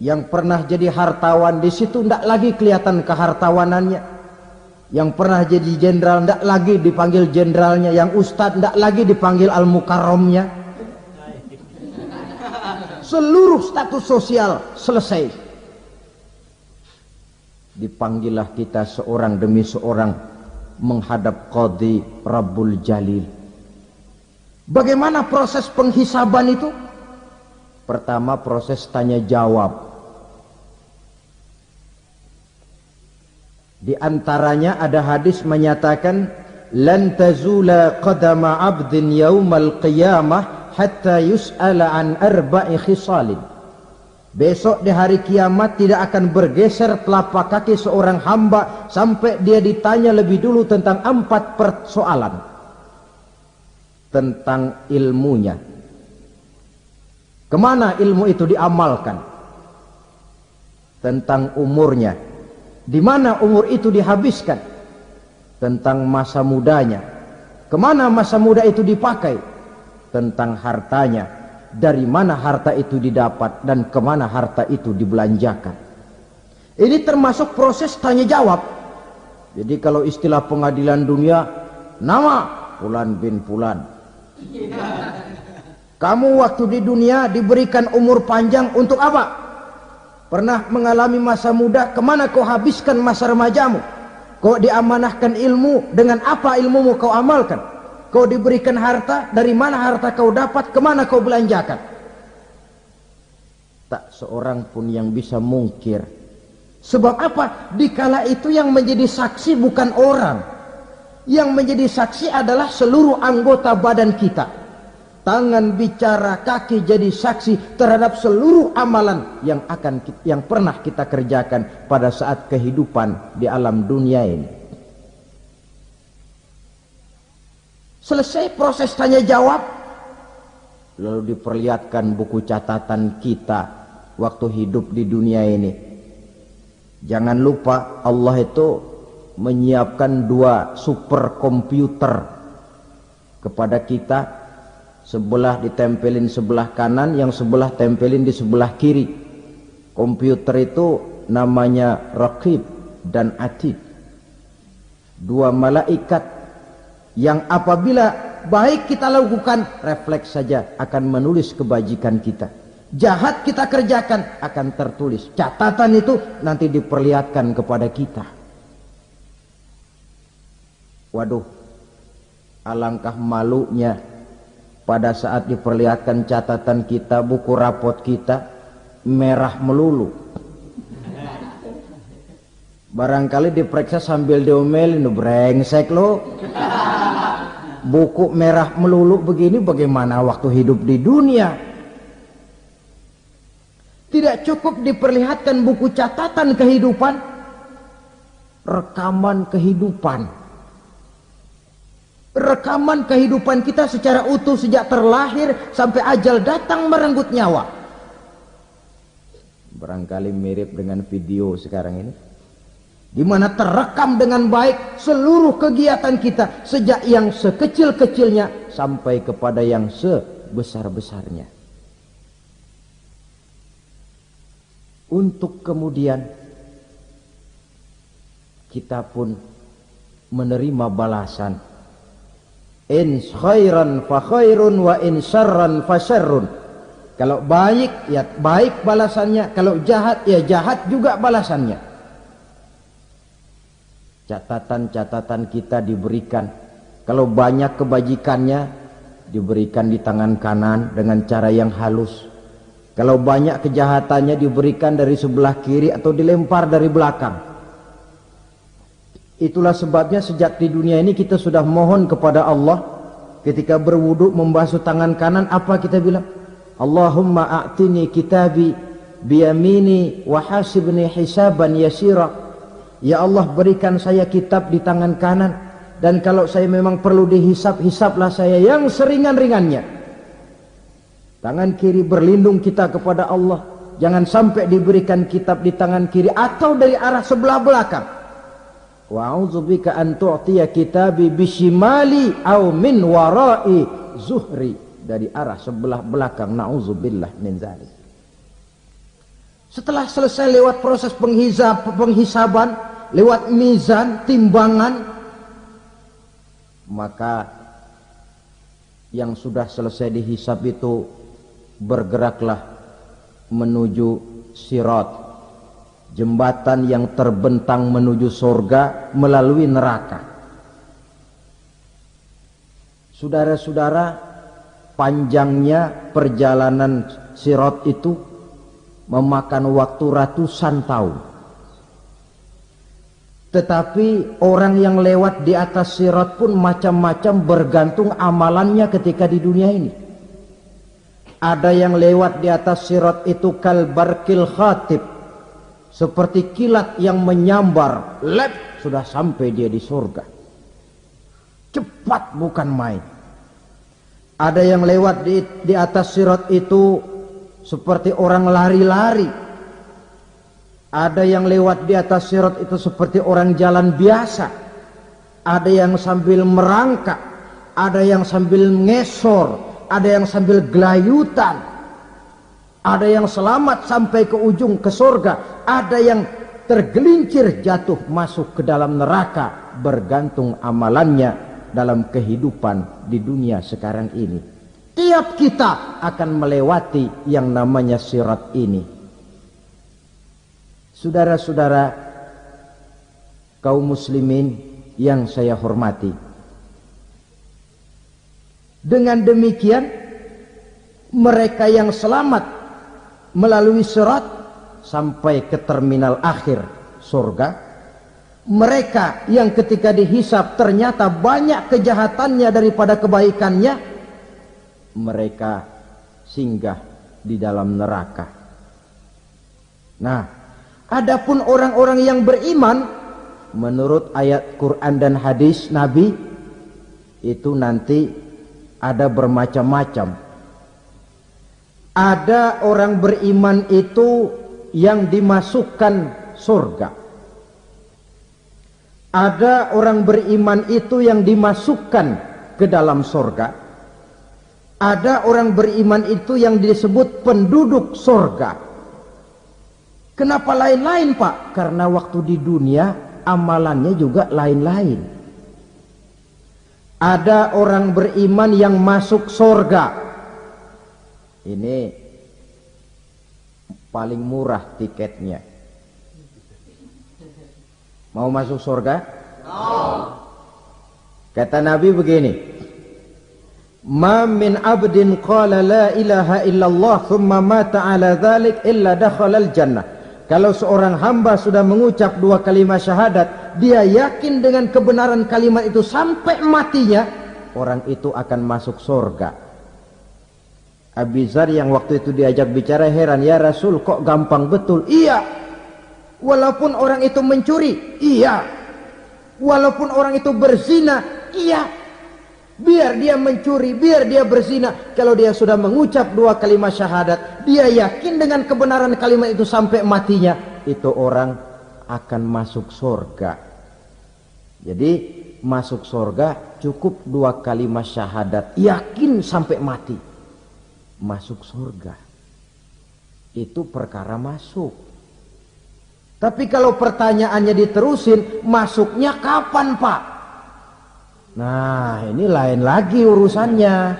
Yang pernah jadi hartawan di situ tidak lagi kelihatan kehartawanannya. Yang pernah jadi jenderal tidak lagi dipanggil jenderalnya, yang ustadz tidak lagi dipanggil al-mukarramnya. Seluruh status sosial selesai. Dipanggillah kita seorang demi seorang menghadap Qadhi Rabbul Jalil. Bagaimana proses penghisaban itu? Pertama, proses tanya jawab. Di antaranya ada hadis menyatakan, lan tazula qadama 'abdin yaumal qiyamah hatta yus'ala an arba'i khisalin. Besok di hari kiamat tidak akan bergeser telapak kaki seorang hamba sampai dia ditanya lebih dulu tentang 4 persoalan. Tentang ilmunya. Kemana ilmu itu diamalkan? Tentang umurnya. Di mana umur itu dihabiskan? Tentang masa mudanya. Kemana masa muda itu dipakai? Tentang hartanya. Dari mana harta itu didapat dan kemana harta itu dibelanjakan. Ini termasuk proses tanya jawab. Jadi kalau istilah pengadilan dunia, nama, Fulan bin Fulan. Kamu waktu di dunia diberikan umur panjang untuk apa? Pernah mengalami masa muda, kemana kau habiskan masa remajamu? Kau diamanahkan ilmu, dengan apa ilmumu kau amalkan? Kau diberikan harta, dari mana harta kau dapat, kemana kau belanjakan? Tak seorang pun yang bisa mungkir. Sebab apa? Dikala itu yang menjadi saksi bukan orang. Yang menjadi saksi adalah seluruh anggota badan kita. Tangan bicara, kaki jadi saksi terhadap seluruh amalan yang pernah kita kerjakan pada saat kehidupan di alam dunia ini. Selesai proses tanya jawab, lalu diperlihatkan buku catatan kita waktu hidup di dunia ini. Jangan lupa Allah itu menyiapkan 2 superkomputer kepada kita. Sebelah ditempelin sebelah kanan, yang sebelah tempelin di sebelah kiri. Komputer itu namanya Raqib dan Atid. 2 malaikat yang apabila baik kita lakukan, refleks saja akan menulis kebajikan kita. Jahat kita kerjakan, akan tertulis. Catatan itu nanti diperlihatkan kepada kita. Waduh, alangkah malunya pada saat diperlihatkan catatan kita, buku rapot kita merah melulu. Barangkali diperiksa sambil diomelin, brengsek lo. Buku merah melulu begini, bagaimana waktu hidup di dunia? Tidak cukup diperlihatkan buku catatan kehidupan, rekaman kehidupan. Rekaman kehidupan kita secara utuh sejak terlahir sampai ajal datang merenggut nyawa. Barangkali mirip dengan video sekarang ini, di mana terekam dengan baik seluruh kegiatan kita sejak yang sekecil-kecilnya sampai kepada yang sebesar-besarnya. Untuk kemudian kita pun menerima balasan. In khairan fa khairun wa in syarran fa syarrun. Kalau baik ya baik balasannya, kalau jahat ya jahat juga balasannya. Catatan-catatan kita diberikan. Kalau banyak kebajikannya diberikan di tangan kanan dengan cara yang halus. Kalau banyak kejahatannya diberikan dari sebelah kiri atau dilempar dari belakang. Itulah sebabnya sejak di dunia ini kita sudah mohon kepada Allah. Ketika berwudu membasuh tangan kanan, apa kita bilang? Allahumma a'tini kitabi biyamini wa hasibni hisaban yasira. Ya Allah, berikan saya kitab di tangan kanan, dan kalau saya memang perlu dihisap, hisaplah saya yang seringan-ringannya. Tangan kiri berlindung kita kepada Allah. Jangan sampai diberikan kitab di tangan kiri atau dari arah sebelah belakang. Wa a'udzubika an tu'tiya kitabi bishimali aw min wara'i zuhri, dari arah sebelah belakang. Na'udzubillah min dzalik. Setelah selesai lewat proses penghisaban, lewat mizan, timbangan, maka yang sudah selesai dihisab itu bergeraklah menuju sirat, jembatan yang terbentang menuju surga melalui neraka. Saudara-saudara, panjangnya perjalanan sirat itu memakan waktu ratusan tahun. Tetapi orang yang lewat di atas sirat pun macam-macam, bergantung amalannya ketika di dunia ini. Ada yang lewat di atas sirat itu kal barqil khatib, seperti kilat yang menyambar, lep, sudah sampai dia di surga. Cepat bukan main. Ada yang lewat di atas sirat itu seperti orang lari-lari. Ada yang lewat di atas sirat itu seperti orang jalan biasa. Ada yang sambil merangkak, ada yang sambil ngesor, ada yang sambil gelayutan. Ada yang selamat sampai ke ujung ke surga, ada yang tergelincir jatuh masuk ke dalam neraka, bergantung amalannya dalam kehidupan di dunia sekarang ini. Tiap kita akan melewati yang namanya sirat ini. Saudara-saudara kaum muslimin yang saya hormati, dengan demikian mereka yang selamat melalui sirat sampai ke terminal akhir surga, mereka yang ketika dihisab ternyata banyak kejahatannya daripada kebaikannya, mereka singgah di dalam neraka. Nah, adapun orang-orang yang beriman menurut ayat Quran dan hadis Nabi itu nanti ada bermacam-macam. Ada orang beriman itu yang dimasukkan surga. Ada orang beriman itu yang dimasukkan ke dalam surga. Ada orang beriman itu yang disebut penduduk surga. Kenapa lain-lain, Pak? Karena waktu di dunia amalannya juga lain-lain. Ada orang beriman yang masuk surga. Ini paling murah tiketnya. Mau masuk surga? Kata Nabi begini, ma min abdin qala la ilaha illallah thumma mata ala dhalik illa dakhala al-jannah. Kalau seorang hamba sudah mengucap dua kalimat syahadat, dia yakin dengan kebenaran kalimat itu sampai matinya, orang itu akan masuk surga. Abi Dzar yang waktu itu diajak bicara heran, ya Rasul kok gampang betul? Iya, walaupun orang itu mencuri, iya, walaupun orang itu berzina, iya. Biar dia mencuri, biar dia berzina, kalau dia sudah mengucap dua kalimat syahadat, dia yakin dengan kebenaran kalimat itu sampai matinya, itu orang akan masuk surga. Jadi masuk surga cukup dua kalimat syahadat, yakin sampai mati, masuk surga. Itu perkara masuk. Tapi kalau pertanyaannya diterusin, masuknya kapan, Pak? Nah, ini lain lagi urusannya.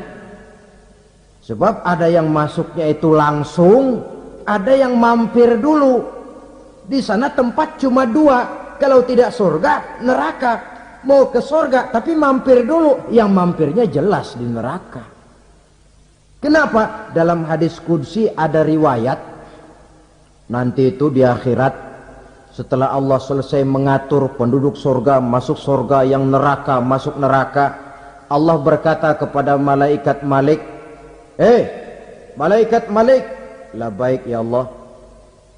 Sebab ada yang masuknya itu langsung, ada yang mampir dulu. Di sana tempat cuma dua, kalau tidak surga, neraka. Mau ke surga tapi mampir dulu, yang mampirnya jelas di neraka. Kenapa? Dalam hadis qudsi ada riwayat, nanti itu di akhirat, setelah Allah selesai mengatur penduduk surga masuk surga, yang neraka masuk neraka, Allah berkata kepada malaikat Malik, malaikat Malik, labaik ya Allah,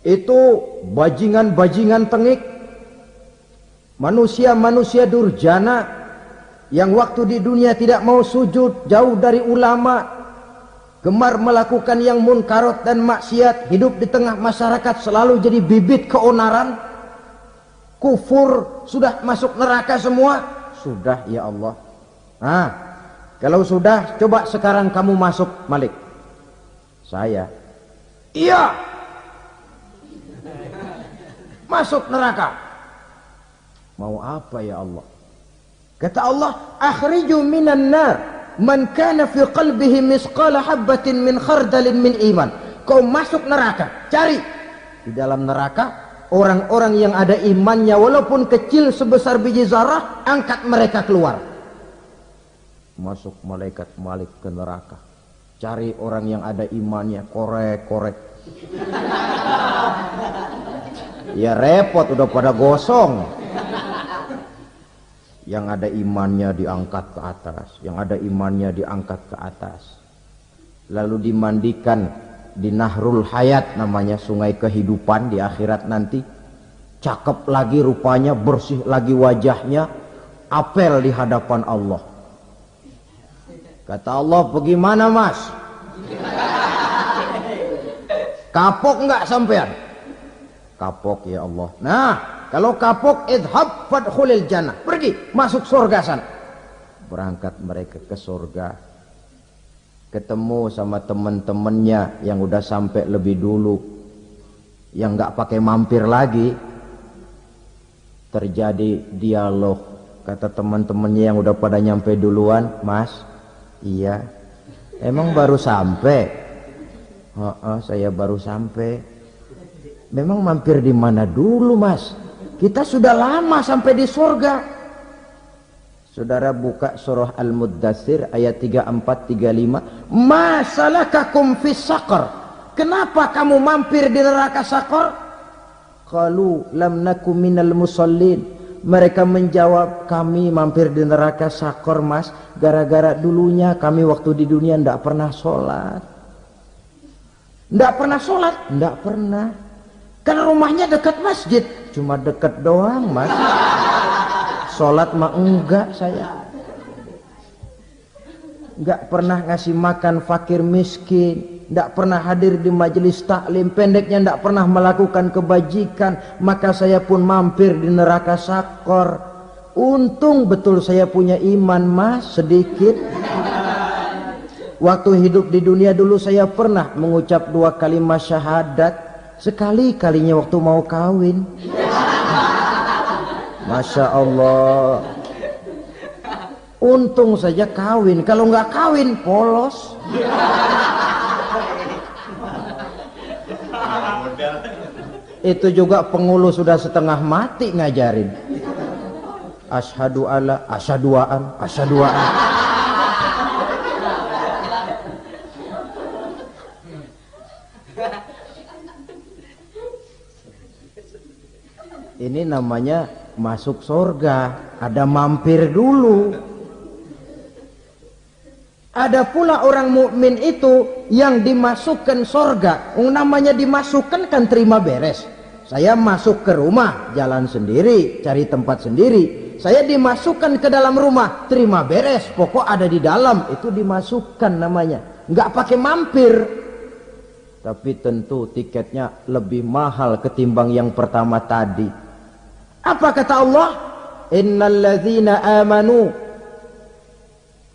itu bajingan-bajingan tengik, manusia-manusia durjana yang waktu di dunia tidak mau sujud, jauh dari ulama, gemar melakukan yang munkarat dan maksiat, hidup di tengah masyarakat selalu jadi bibit keonaran, kufur, sudah masuk neraka semua. Sudah ya Allah. Nah, kalau sudah, coba sekarang kamu masuk, Malik. Saya, iya, masuk neraka. Mau apa ya Allah? Kata Allah, akhriju minan nar man kana fi qalbihi misqala habbatin min khardalin min iman. Kau masuk neraka, cari di dalam neraka orang-orang yang ada imannya walaupun kecil sebesar biji zarah, angkat mereka keluar. Masuk malaikat Malik ke neraka, cari orang yang ada imannya, korek-korek. Ya repot, udah pada gosong. Yang ada imannya diangkat ke atas, yang ada imannya diangkat ke atas, lalu dimandikan di Nahrul Hayat, namanya sungai kehidupan di akhirat nanti. Cakep lagi rupanya, bersih lagi wajahnya, apel di hadapan Allah. Kata Allah, bagaimana mas? Kapok nggak sampean? Kapok ya Allah. Nah, kalau kapok, idhab fadkhulil jannah, pergi masuk surga sana. Berangkat mereka ke surga, ketemu sama teman-temannya yang udah sampai lebih dulu, yang nggak pakai mampir lagi. Terjadi dialog, Kata teman-temannya yang udah pada nyampe duluan, Mas, iya, emang baru sampai? Saya baru sampai. Memang mampir di mana dulu, Mas? Kita sudah lama sampai di surga. Saudara buka surah Al-Muddatsir ayat 34-35. Masalakakum fis saqar? Kenapa kamu mampir di neraka Saqar? Qalu lam nakum minal musallin. Mereka menjawab, kami mampir di neraka Saqar, Mas, gara-gara dulunya kami waktu di dunia ndak pernah sholat. Ndak pernah sholat? Ndak pernah. Kan rumahnya dekat masjid, cuma dekat doang, Mas. Sholat mah enggak saya. Enggak pernah ngasih makan fakir miskin, enggak pernah hadir di majelis taklim, pendeknya enggak pernah melakukan kebajikan. Maka saya pun mampir di neraka Saqar. Untung betul saya punya iman, Mas, sedikit. Waktu hidup di dunia dulu saya pernah mengucap 2 kalimat syahadat. Sekali-kalinya waktu mau kawin. Masya Allah. Untung saja kawin. Kalau nggak kawin polos. Itu juga pengulu sudah setengah mati ngajarin. Asyhadu alla, asyaduaan, asyaduaan. Ini namanya masuk surga, ada mampir dulu. Ada pula orang mukmin itu yang dimasukkan surga. Namanya dimasukkan kan terima beres. Saya masuk ke rumah, jalan sendiri, cari tempat sendiri. Saya dimasukkan ke dalam rumah, terima beres, pokok ada di dalam, itu dimasukkan namanya. Nggak pakai mampir. Tapi tentu tiketnya lebih mahal ketimbang yang pertama tadi. Apa kata Allah? Innal ladzina amanu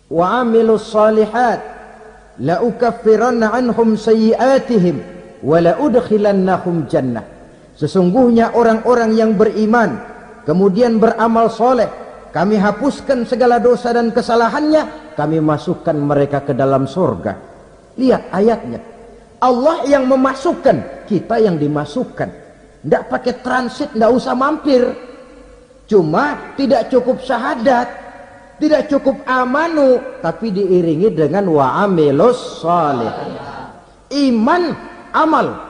wa amilus salihat la ukaffiranna anhum sayyi'atihim wa la udkhilannahum jannah. Sesungguhnya orang-orang yang beriman kemudian beramal soleh, kami hapuskan segala dosa dan kesalahannya, kami masukkan mereka ke dalam surga. Lihat ayatnya. Allah yang memasukkan, kita yang dimasukkan. Tidak pakai transit, tidak usah mampir. Cuma tidak cukup syahadat, tidak cukup amanu, tapi diiringi dengan wa'amilus salih. Iman, amal.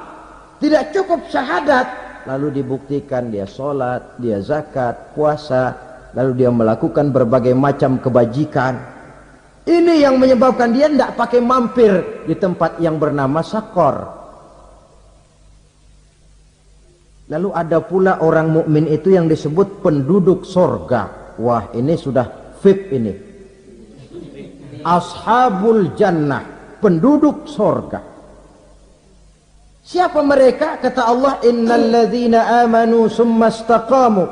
Tidak cukup syahadat, lalu dibuktikan dia sholat, dia zakat, puasa, lalu dia melakukan berbagai macam kebajikan. Ini yang menyebabkan dia tidak pakai mampir di tempat yang bernama Saqar. Lalu ada pula orang mukmin itu yang disebut penduduk sorga. Wah, ini sudah VIP ini. Ashabul jannah, penduduk sorga. Siapa mereka? Kata Allah, innal ladzina amanu summa istaqamu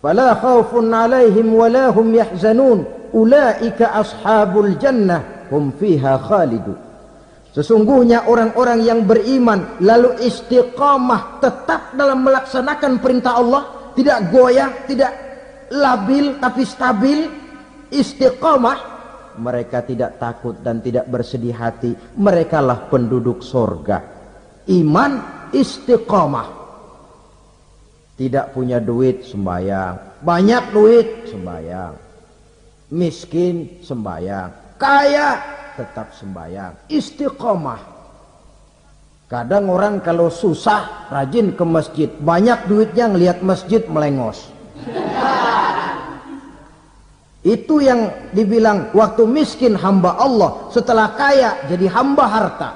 fala khaufun alaihim wala hum yahzanun ulaika ashabul jannah hum fiha khalidun. Sesungguhnya orang-orang yang beriman lalu istiqamah, tetap dalam melaksanakan perintah Allah, tidak goyah, tidak labil tapi stabil, istiqamah, mereka tidak takut dan tidak bersedih hati. Merekalah penduduk surga. Iman, istiqamah. Tidak punya duit, sembahyang. Banyak duit, sembahyang. Miskin, sembahyang. Kaya, tetap sembahyang. Istiqomah. Kadang orang kalau susah rajin ke masjid, banyak duitnya ngelihat masjid melengos. Itu yang dibilang waktu miskin hamba Allah, setelah kaya jadi hamba harta.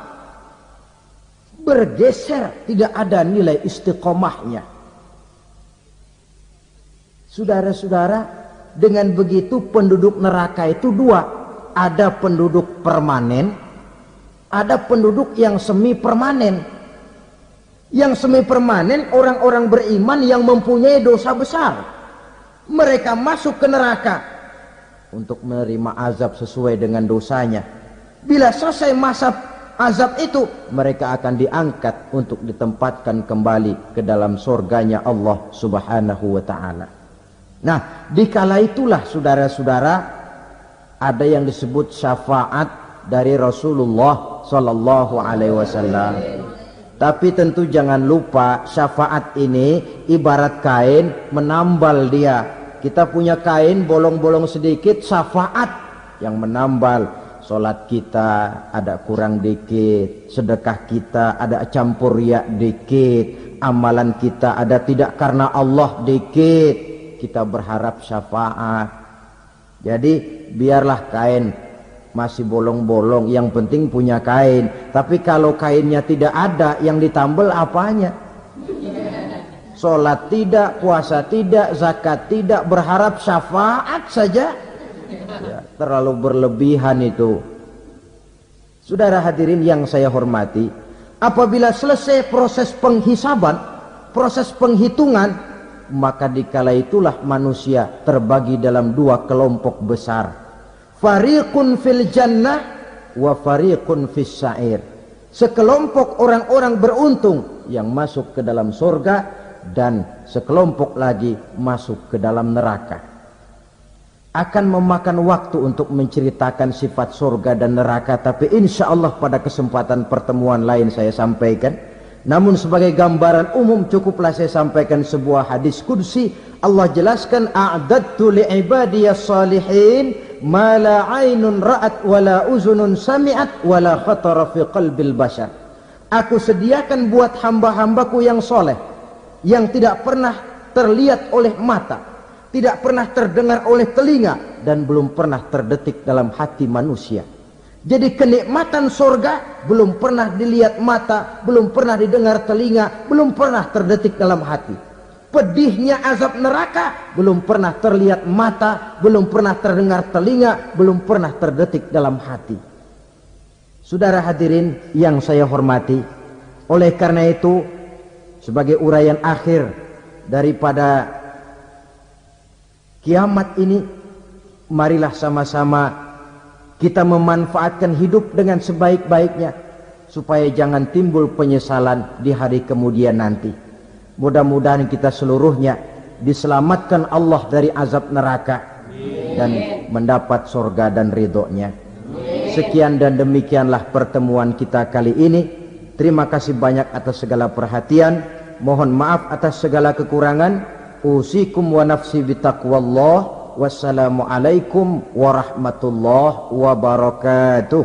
Bergeser, tidak ada nilai istiqomahnya. Saudara-saudara, dengan begitu penduduk neraka itu dua. Ada penduduk permanen, ada penduduk yang semi permanen. Yang semi permanen orang-orang beriman yang mempunyai dosa besar. Mereka masuk ke neraka untuk menerima azab sesuai dengan dosanya. Bila selesai masa azab itu, mereka akan diangkat untuk ditempatkan kembali ke dalam surganya Allah Subhanahu wa ta'ala. Nah, dikala itulah saudara-saudara ada yang disebut syafaat dari Rasulullah Sallallahu Alaihi Wasallam. Tapi tentu jangan lupa syafaat ini ibarat kain menambal dia. Kita punya kain bolong-bolong sedikit, syafaat yang menambal. Solat kita ada kurang dikit, sedekah kita ada campur riak dikit, amalan kita ada tidak karena Allah dikit, kita berharap syafaat. Jadi biarlah kain masih bolong-bolong, yang penting punya kain. Tapi kalau kainnya tidak ada, yang ditambal apanya? Solat tidak, puasa tidak, zakat tidak, berharap syafaat saja. Ya, terlalu berlebihan itu. Saudara hadirin yang saya hormati, apabila selesai proses penghisaban, proses penghitungan, maka dikala itulah manusia terbagi dalam dua kelompok besar. Fariqun fil jannah wa fariqun fis sa'ir. Sekelompok orang-orang beruntung yang masuk ke dalam surga, dan sekelompok lagi masuk ke dalam neraka. Akan memakan waktu untuk menceritakan sifat surga dan neraka, tapi insya Allah pada kesempatan pertemuan lain saya sampaikan. Namun sebagai gambaran umum cukuplah saya sampaikan sebuah hadis qudsi. Allah jelaskan, a'dadtu li'ibadiyas salihin ma la aynun ra'at wa la uzunun sami'at wa la khatara fi qalbil bashar. Aku sediakan buat hamba-hambaku yang soleh, yang tidak pernah terlihat oleh mata, tidak pernah terdengar oleh telinga, dan belum pernah terdetik dalam hati manusia. Jadi kenikmatan surga belum pernah dilihat mata, belum pernah didengar telinga, belum pernah terdetik dalam hati. Pedihnya azab neraka belum pernah terlihat mata, belum pernah terdengar telinga, belum pernah terdetik dalam hati. Saudara hadirin yang saya hormati, oleh karena itu sebagai uraian akhir daripada kiamat ini, marilah sama-sama kita memanfaatkan hidup dengan sebaik-baiknya, supaya jangan timbul penyesalan di hari kemudian nanti. Mudah-mudahan kita seluruhnya diselamatkan Allah dari azab neraka dan mendapat surga dan ridhonya. Sekian dan demikianlah pertemuan kita kali ini. Terima kasih banyak atas segala perhatian. Mohon maaf atas segala kekurangan. Usikum wa nafsi bitaqwallah. Wassalamualaikum warahmatullahi wabarakatuh.